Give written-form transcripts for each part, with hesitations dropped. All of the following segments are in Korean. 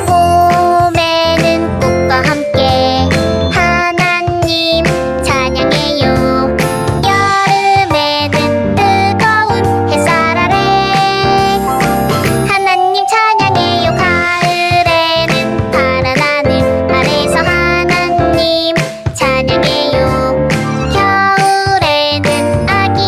봄에는 꽃과 함께 하나님 찬양해요. 여름에는 뜨거운 햇살 아래 하나님 찬양해요. 가을에는 파란 하늘 아래서 하나님 찬양해요. 겨울에는 아기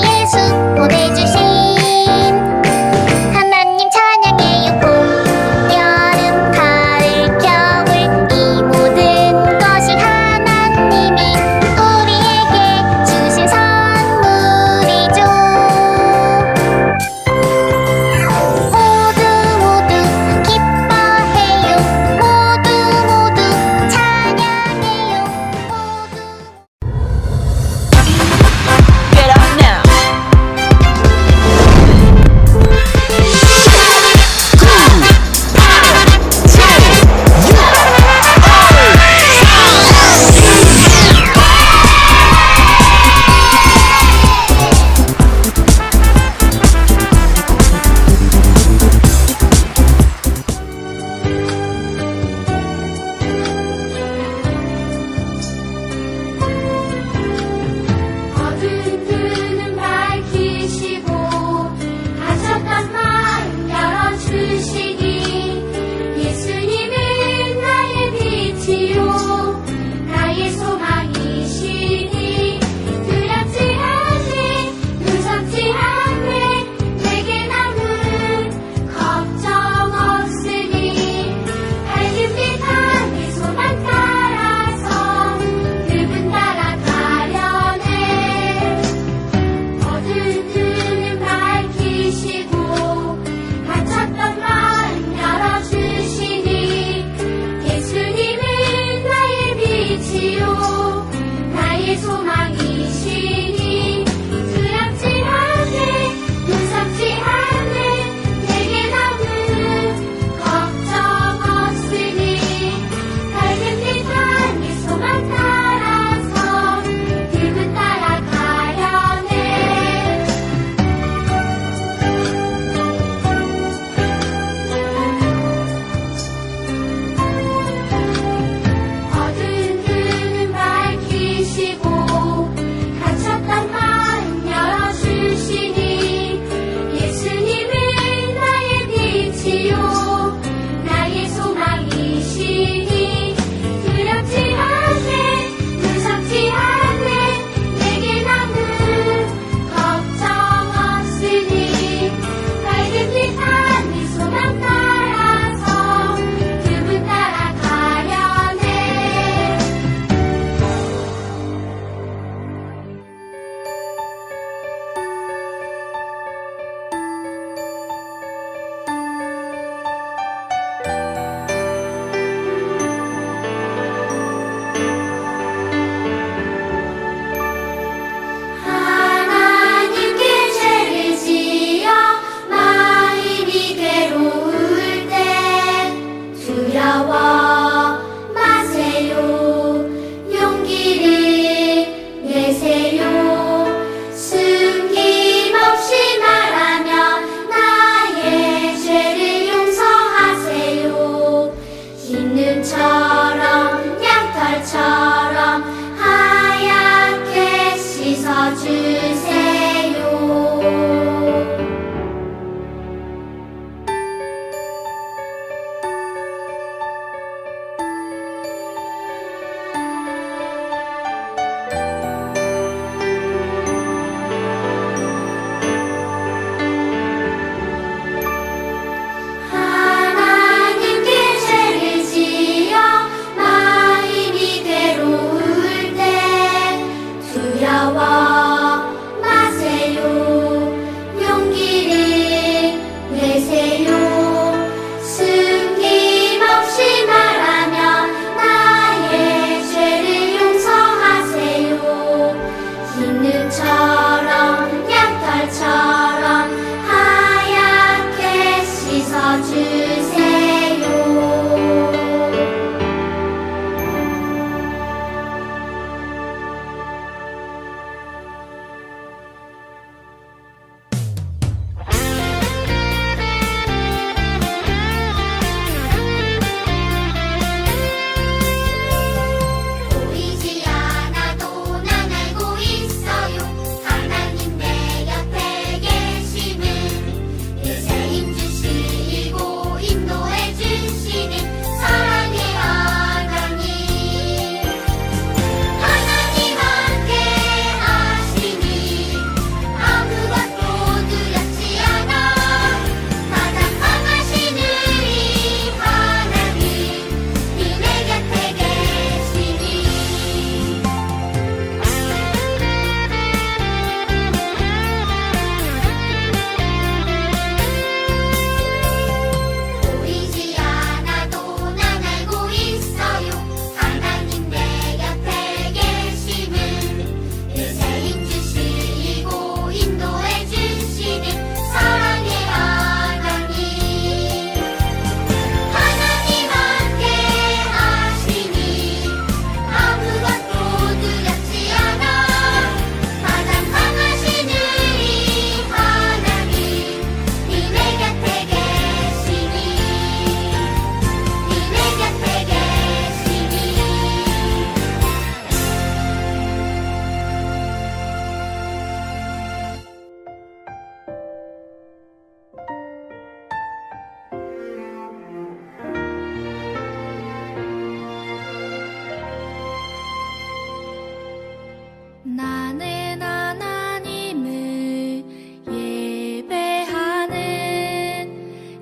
나는 하나님을 예배하는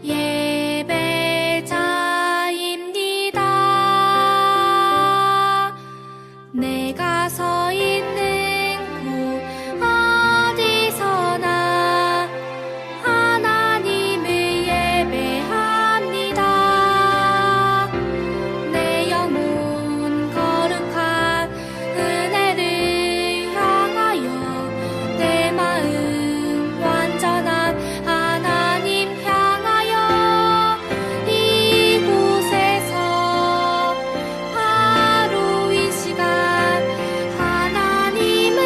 예배자입니다. 내가 서 있는 곳 어디서나 하나님을 예배합니다. 내 영혼 거룩한 은혜를 향하여 내 마음 완전한 하나님 향하여 이곳에서 바로 이 시간 하나님을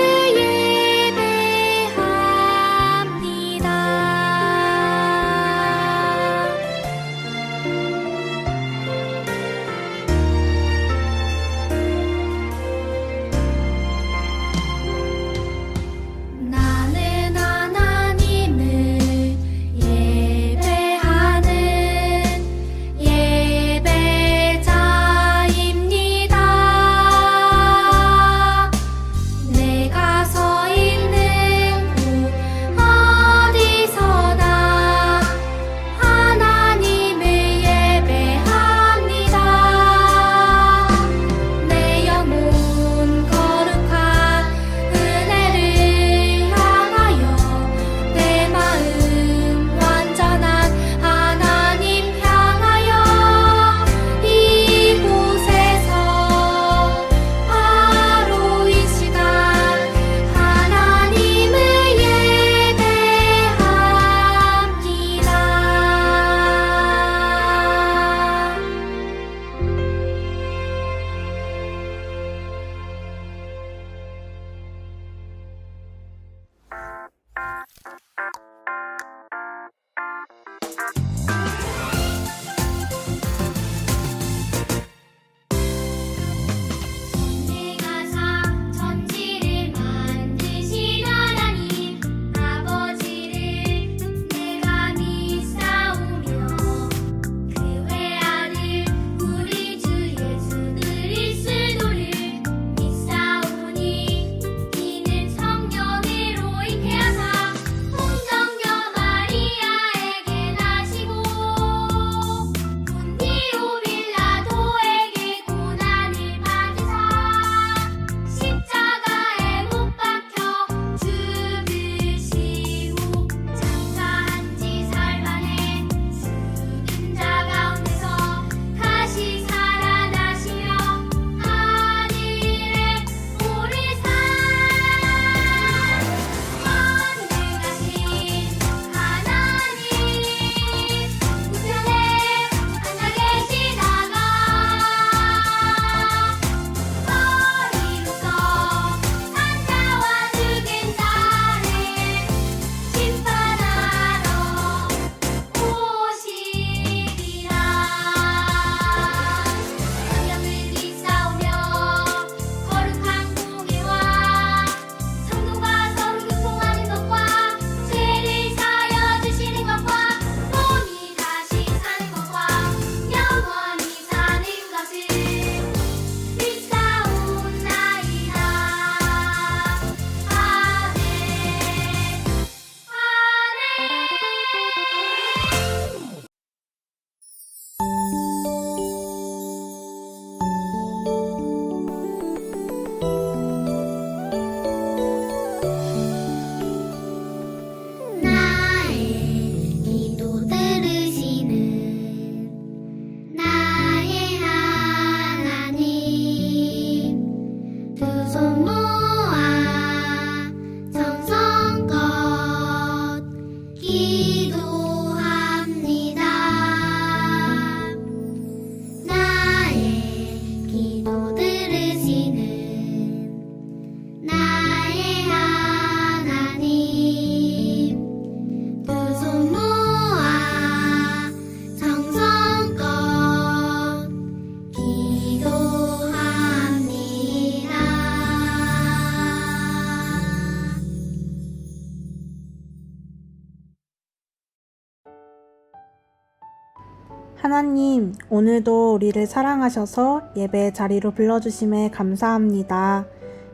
하나님, 오늘도 우리를 사랑하셔서 예배 자리로 불러주심에 감사합니다.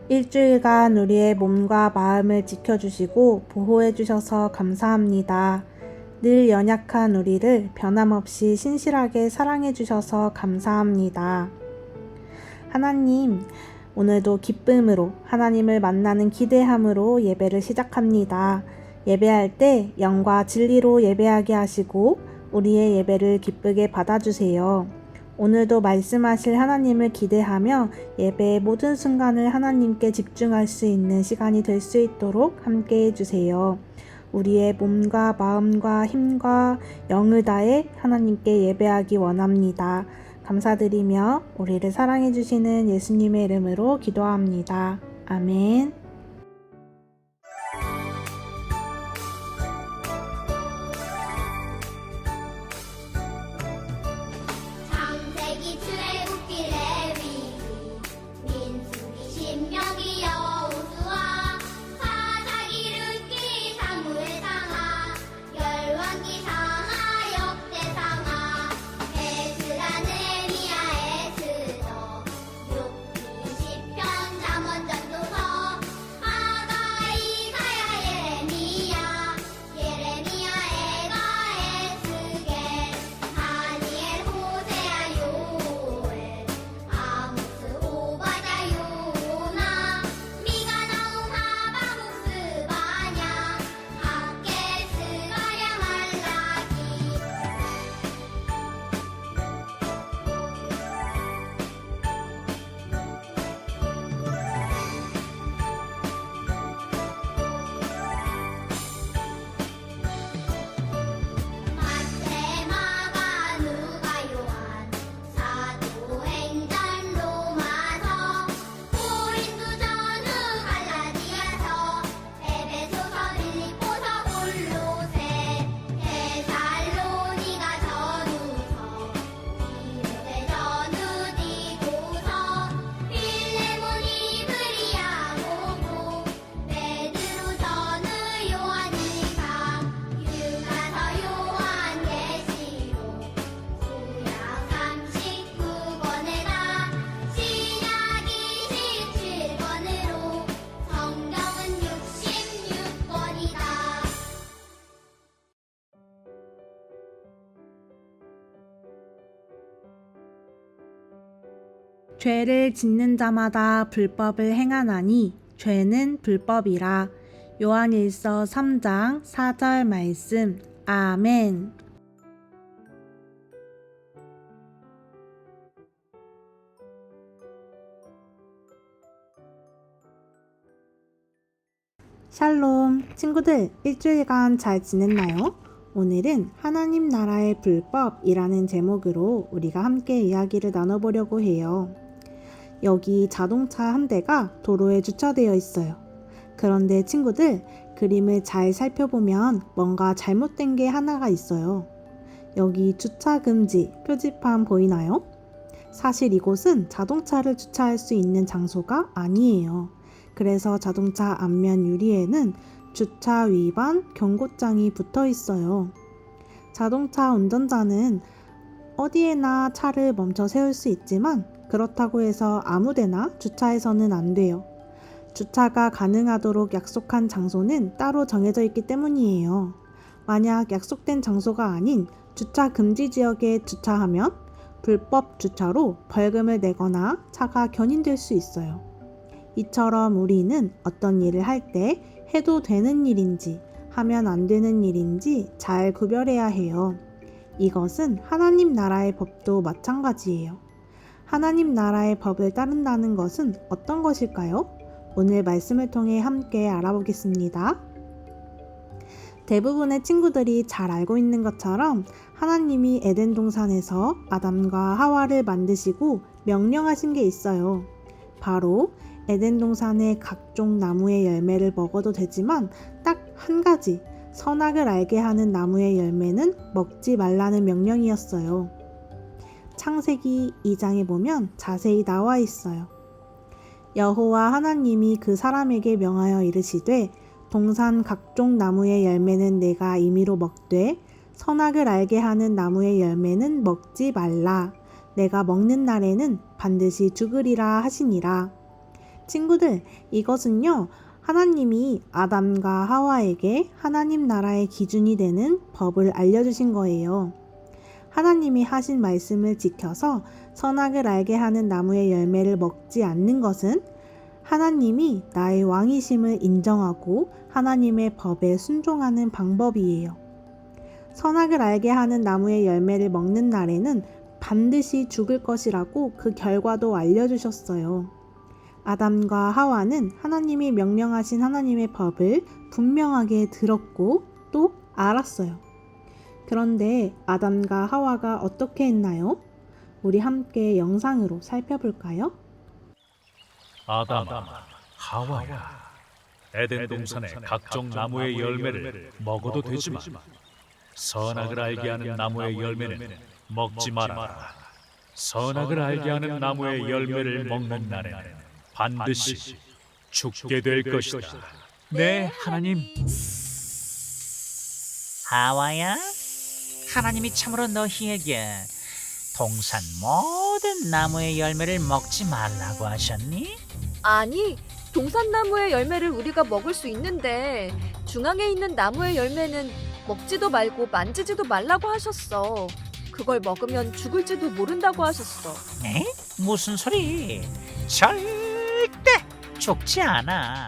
일주일간 우리의 몸과 마음을 지켜주시고 보호해주셔서 감사합니다. 늘 연약한 우리를 변함없이 신실하게 사랑해주셔서 감사합니다. 하나님, 오늘도 기쁨으로 하나님을 만나는 기대함으로 예배를 시작합니다. 예배할 때 영과 진리로 예배하게 하시고 우리의 예배를 기쁘게 받아주세요. 오늘도 말씀하실 하나님을 기대하며 예배의 모든 순간을 하나님께 집중할 수 있는 시간이 될 수 있도록 함께 해주세요. 우리의 몸과 마음과 힘과 영을 다해 하나님께 예배하기 원합니다. 감사드리며 우리를 사랑해 주시는 예수님의 이름으로 기도합니다. 아멘. 창세기 출애굽기 레위기 민수기 신명기 여호수아 사사기 룻기 사무엘 상하 열왕기 상하 역대상하 에스라 느헤미야 에스더 욥기 시편 잠언 전도서 하가 이사야 예레미야 애가 에스겔 다니엘 호세아 요엘 아모스 오바댜 요나 미가 나움 하바국 스바냐 학개 스가랴 말라기 마테마가 누가 요한 사도행전 로마서 고린도 전후 갈라디아서 에베소서 빌립보서 골로새 데살로니가 전후서 디모데 전후 디도서 필레몬 이브리야 고고 베드로 전후 요한일상 유가서 요한계시록 구약 39권에다 신약 27권으로 성경은 66권이다. 죄를 짓는 자마다 불법을 행하나니 죄는 불법이라. 요한일서 3장 4절 말씀. 아멘. 샬롬, 친구들, 일주일간 잘 지냈나요? 오늘은 하나님 나라의 불법이라는 제목으로 우리가 함께 이야기를 나눠보려고 해요. 여기 자동차 한 대가 도로에 주차되어 있어요. 그런데 친구들, 그림을 잘 살펴보면 뭔가 잘못된 게 하나가 있어요. 여기 주차 금지 표지판 보이나요? 사실 이곳은 자동차를 주차할 수 있는 장소가 아니에요. 그래서 자동차 앞면 유리에는 주차 위반 경고장이 붙어 있어요. 자동차 운전자는 어디에나 차를 멈춰 세울 수 있지만 그렇다고 해서 아무데나 주차해서는 안 돼요. 주차가 가능하도록 약속한 장소는 따로 정해져 있기 때문이에요. 만약 약속된 장소가 아닌 주차 금지 지역에 주차하면 불법 주차로 벌금을 내거나 차가 견인될 수 있어요. 이처럼 우리는 어떤 일을 할 때 해도 되는 일인지 하면 안 되는 일인지 잘 구별해야 해요. 이것은 하나님 나라의 법도 마찬가지예요. 하나님 나라의 법을 따른다는 것은 어떤 것일까요? 오늘 말씀을 통해 함께 알아보겠습니다. 대부분의 친구들이 잘 알고 있는 것처럼 하나님이 에덴 동산에서 아담과 하와를 만드시고 명령하신 게 있어요. 바로 에덴 동산의 각종 나무의 열매를 먹어도 되지만 딱 한 가지 선악을 알게 하는 나무의 열매는 먹지 말라는 명령이었어요. 창세기 2장에 보면 자세히 나와 있어요. 여호와 하나님이 그 사람에게 명하여 이르시되 동산 각종 나무의 열매는 내가 임의로 먹되 선악을 알게 하는 나무의 열매는 먹지 말라. 내가 먹는 날에는 반드시 죽으리라 하시니라. 친구들, 이것은요, 하나님이 아담과 하와에게 하나님 나라의 기준이 되는 법을 알려주신 거예요. 하나님이 하신 말씀을 지켜서 선악을 알게 하는 나무의 열매를 먹지 않는 것은 하나님이 나의 왕이심을 인정하고 하나님의 법에 순종하는 방법이에요. 선악을 알게 하는 나무의 열매를 먹는 날에는 반드시 죽을 것이라고 그 결과도 알려주셨어요. 아담과 하와는 하나님이 명령하신 하나님의 법을 분명하게 들었고 또 알았어요. 그런데 아담과 하와가 어떻게 했나요? 우리 함께 영상으로 살펴볼까요? 아담아, 하와야, 에덴 동산의 각종 나무의 열매를 먹어도 되지만 선악을 알게 하는 나무의 열매는 먹지 말아라. 선악을 알게 하는 나무의 열매를 먹는 날에는 반드시 죽게 될 것이다. 네, 하나님. 하와야, 하나님이 참으로 너희에게 동산 모든 나무의 열매를 먹지 말라고 하셨니? 아니, 동산나무의 열매를 우리가 먹을 수 있는데 중앙에 있는 나무의 열매는 먹지도 말고 만지지도 말라고 하셨어. 그걸 먹으면 죽을지도 모른다고 하셨어. 에? 무슨 소리? 절대 죽지 않아.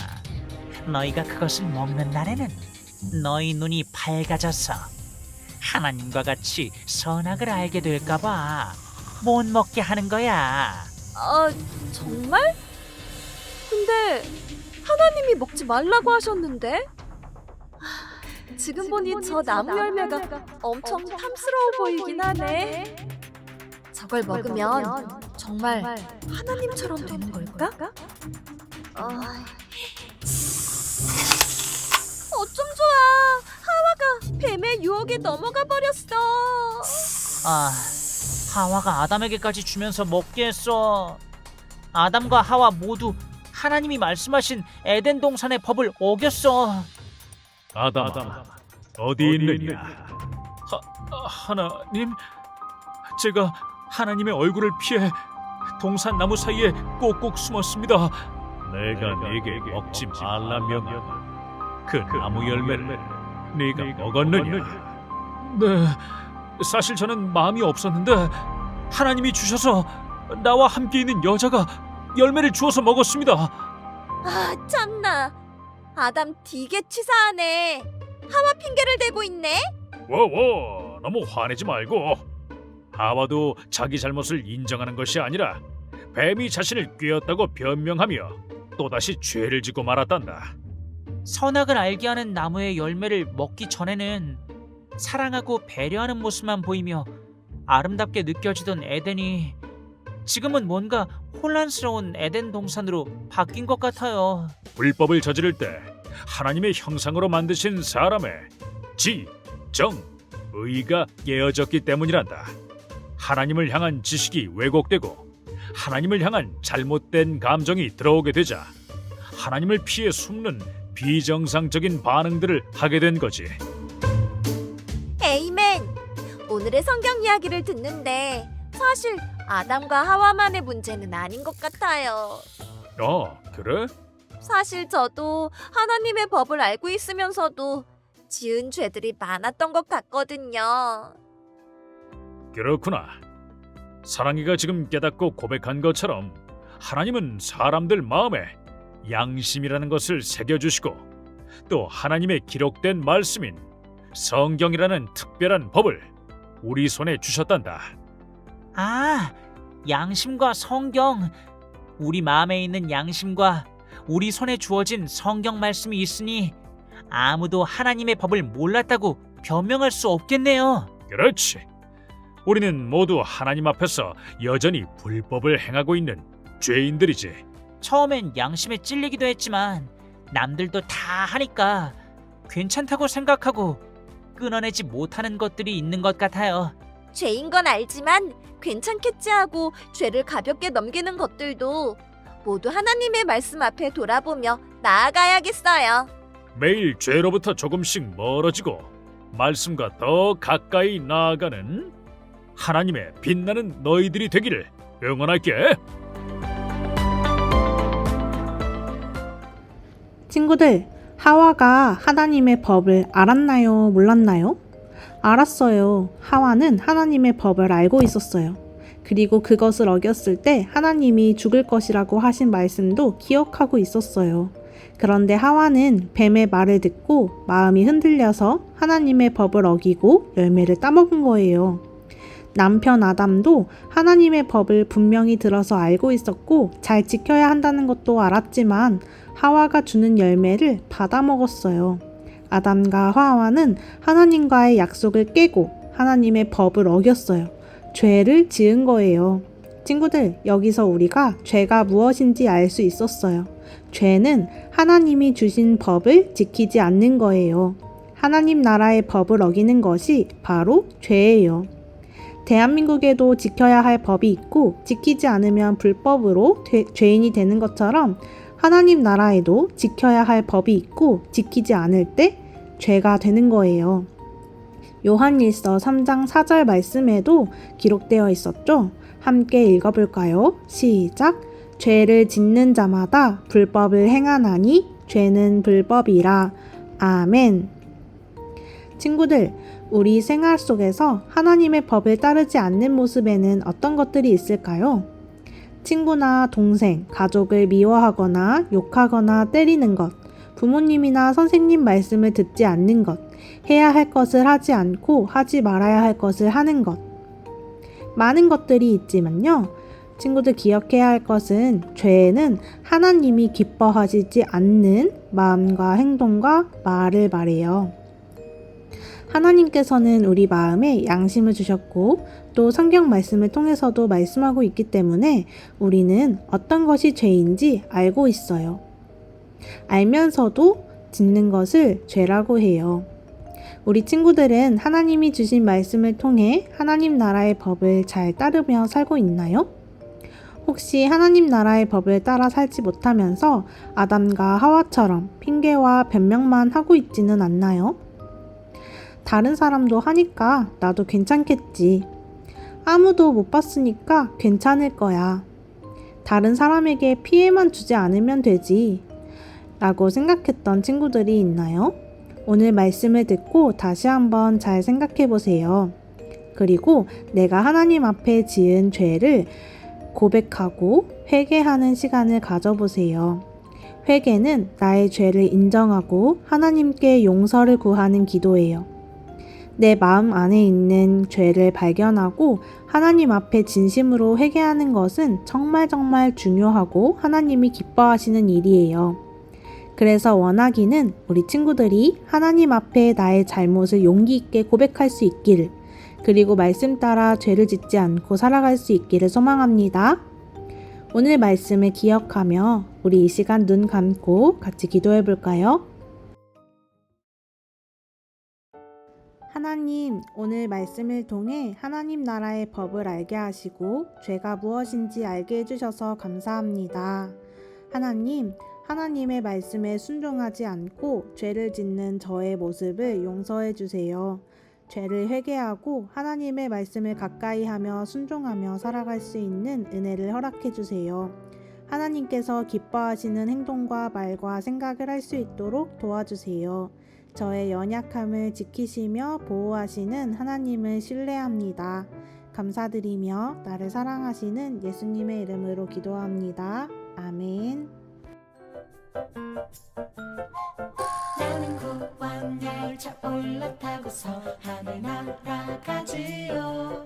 너희가 그것을 먹는 날에는 너희 눈이 밝아져서 하나님과 같이 선악을 알게 될까봐 못 먹게 하는 거야. 아, 정말? 근데 하나님이 먹지 말라고 하셨는데? 지금 보니 저 나무 열매가 엄청 탐스러워 보이긴 하네. 저걸 먹으면 정말 하나님처럼 되는 걸까? 어쩜 좋아. 하와가 뱀의 유혹에 넘어가 버렸어. 아, 하와가 아담에게까지 주면서 먹게 했어. 아담과 하와 모두 하나님이 말씀하신 에덴 동산의 법을 어겼어. 아담아, 어디 있느냐? 하나님? 제가 하나님의 얼굴을 피해 동산 나무 사이에 꼭꼭 숨었습니다. 내가 네게 먹지 말라면 그 나무 열매를 네가 먹었느냐? 네, 사실 저는 마음이 없었는데 하나님이 주셔서 나와 함께 있는 여자가 열매를 주어서 먹었습니다. 아, 참나. 아담 되게 치사하네. 하와 핑계를 대고 있네. 워워, 너무 화내지 말고. 하와도 자기 잘못을 인정하는 것이 아니라 뱀이 자신을 꿰었다고 변명하며 또다시 죄를 짓고 말았단다. 선악을 알게 하는 나무의 열매를 먹기 전에는 사랑하고 배려하는 모습만 보이며 아름답게 느껴지던 에덴이 지금은 뭔가 혼란스러운 에덴 동산으로 바뀐 것 같아요. 불법을 저지를 때 하나님의 형상으로 만드신 사람의 지, 정, 의가 깨어졌기 때문이란다. 하나님을 향한 지식이 왜곡되고 하나님을 향한 잘못된 감정이 들어오게 되자 하나님을 피해 숨는 비정상적인 반응들을 하게 된 거지. 에이멘. 오늘의 성경 이야기를 듣는데 사실 아담과 하와만의 문제는 아닌 것 같아요. 그래? 사실 저도 하나님의 법을 알고 있으면서도 지은 죄들이 많았던 것 같거든요. 그렇구나. 사랑이가 지금 깨닫고 고백한 것처럼 하나님은 사람들 마음에 양심이라는 것을 새겨주시고 또 하나님의 기록된 말씀인 성경이라는 특별한 법을 우리 손에 주셨단다. 아, 양심과 성경. 우리 마음에 있는 양심과 우리 손에 주어진 성경 말씀이 있으니 아무도 하나님의 법을 몰랐다고 변명할 수 없겠네요. 그렇지. 우리는 모두 하나님 앞에서 여전히 불법을 행하고 있는 죄인들이지. 처음엔 양심에 찔리기도 했지만 남들도 다 하니까 괜찮다고 생각하고 끊어내지 못하는 것들이 있는 것 같아요. 죄인 건 알지만 괜찮겠지 하고 죄를 가볍게 넘기는 것들도 모두 하나님의 말씀 앞에 돌아보며 나아가야겠어요. 매일 죄로부터 조금씩 멀어지고 말씀과 더 가까이 나아가는 하나님의 빛나는 너희들이 되기를 응원할게. 친구들, 하와가 하나님의 법을 알았나요? 몰랐나요? 알았어요. 하와는 하나님의 법을 알고 있었어요. 그리고 그것을 어겼을 때 하나님이 죽을 것이라고 하신 말씀도 기억하고 있었어요. 그런데 하와는 뱀의 말을 듣고 마음이 흔들려서 하나님의 법을 어기고 열매를 따먹은 거예요. 남편 아담도 하나님의 법을 분명히 들어서 알고 있었고 잘 지켜야 한다는 것도 알았지만 하와가 주는 열매를 받아먹었어요. 아담과 하와는 하나님과의 약속을 깨고 하나님의 법을 어겼어요. 죄를 지은 거예요. 친구들, 여기서 우리가 죄가 무엇인지 알 수 있었어요. 죄는 하나님이 주신 법을 지키지 않는 거예요. 하나님 나라의 법을 어기는 것이 바로 죄예요. 대한민국에도 지켜야 할 법이 있고 지키지 않으면 불법으로 죄인이 되는 것처럼 하나님 나라에도 지켜야 할 법이 있고 지키지 않을 때 죄가 되는 거예요. 요한일서 3장 4절 말씀에도 기록되어 있었죠? 함께 읽어볼까요? 시작! 죄를 짓는 자마다 불법을 행하나니 죄는 불법이라. 아멘. 친구들, 우리 생활 속에서 하나님의 법을 따르지 않는 모습에는 어떤 것들이 있을까요? 친구나 동생, 가족을 미워하거나 욕하거나 때리는 것, 부모님이나 선생님 말씀을 듣지 않는 것, 해야 할 것을 하지 않고 하지 말아야 할 것을 하는 것. 많은 것들이 있지만요. 친구들 기억해야 할 것은 죄는 하나님이 기뻐하시지 않는 마음과 행동과 말을 말해요. 하나님께서는 우리 마음에 양심을 주셨고 또 성경 말씀을 통해서도 말씀하고 있기 때문에 우리는 어떤 것이 죄인지 알고 있어요. 알면서도 짓는 것을 죄라고 해요. 우리 친구들은 하나님이 주신 말씀을 통해 하나님 나라의 법을 잘 따르며 살고 있나요? 혹시 하나님 나라의 법을 따라 살지 못하면서 아담과 하와처럼 핑계와 변명만 하고 있지는 않나요? 다른 사람도 하니까 나도 괜찮겠지. 아무도 못 봤으니까 괜찮을 거야. 다른 사람에게 피해만 주지 않으면 되지. 라고 생각했던 친구들이 있나요? 오늘 말씀을 듣고 다시 한번 잘 생각해 보세요. 그리고 내가 하나님 앞에 지은 죄를 고백하고 회개하는 시간을 가져보세요. 회개는 나의 죄를 인정하고 하나님께 용서를 구하는 기도예요. 내 마음 안에 있는 죄를 발견하고 하나님 앞에 진심으로 회개하는 것은 정말 중요하고 하나님이 기뻐하시는 일이에요. 그래서 원하기는 우리 친구들이 하나님 앞에 나의 잘못을 용기 있게 고백할 수 있기를, 그리고 말씀 따라 죄를 짓지 않고 살아갈 수 있기를 소망합니다. 오늘 말씀을 기억하며 우리 이 시간 눈 감고 같이 기도해 볼까요? 하나님, 오늘 말씀을 통해 하나님 나라의 법을 알게 하시고 죄가 무엇인지 알게 해주셔서 감사합니다. 하나님, 하나님의 말씀에 순종하지 않고 죄를 짓는 저의 모습을 용서해 주세요. 죄를 회개하고 하나님의 말씀을 가까이 하며 순종하며 살아갈 수 있는 은혜를 허락해 주세요. 하나님께서 기뻐하시는 행동과 말과 생각을 할 수 있도록 도와주세요. 저의 연약함을 지키시며 보호하시는 하나님을 신뢰합니다. 감사드리며 나를 사랑하시는 예수님의 이름으로 기도합니다. 아멘. 나는 구원 열차 올라타고서 하늘 날아가지요.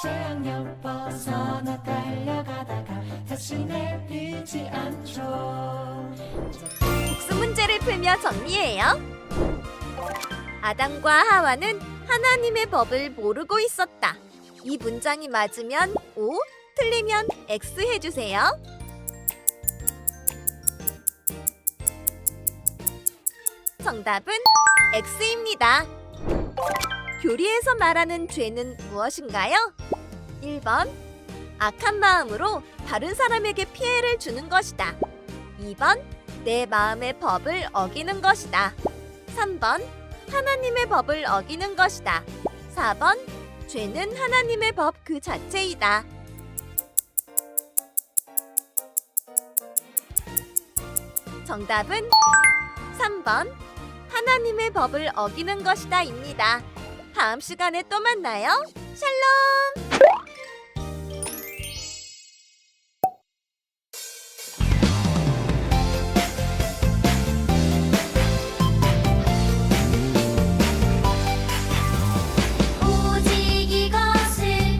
죄악력 벗어나 달려가다가 다시 내리지 않죠. 복수 문제를 풀며 정리해요. 아담과 하와는 하나님의 법을 모르고 있었다. 이 문장이 맞으면 O, 틀리면 X 해주세요. 정답은 X입니다. 교리에서 말하는 죄는 무엇인가요? 1번, 악한 마음으로 다른 사람에게 피해를 주는 것이다. 2번, 내 마음의 법을 어기는 것이다. 3번, 하나님의 법을 어기는 것이다. 4번, 죄는 하나님의 법 그 자체이다. 정답은 3번 하나님의 법을 어기는 것이다 입니다. 다음 시간에 또 만나요. 샬롬! 오직 이것을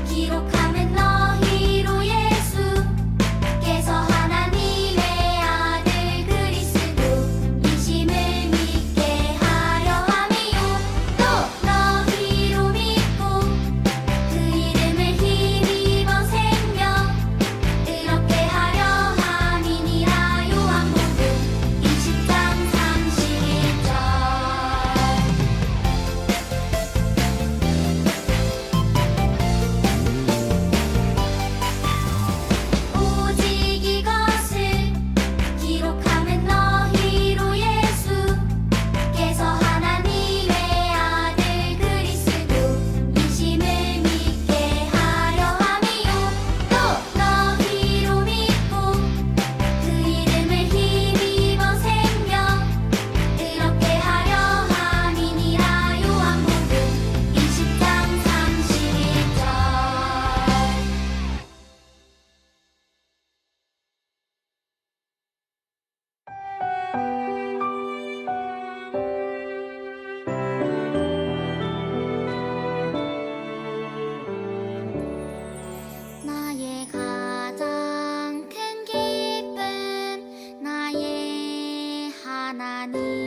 기록하면 너희로 예수께서 하나님의 아들 그리스도이심을 믿게 하려 함이요 또 너희로 믿고 그 이름을 힘입어 생명 의롭게 하려 함이니라. 요한복음 20장 31절. 오직 이것을 기록하면 너희로 예수께서 하나님의 아들 그리스도이심을 믿게 하려 함이요 또 너희로 믿고 그 이름을 힘입어 생명 의롭게 하려 함이니라. 요한복음 20장 31절. 나의 가장 큰 기쁨 나의 하나님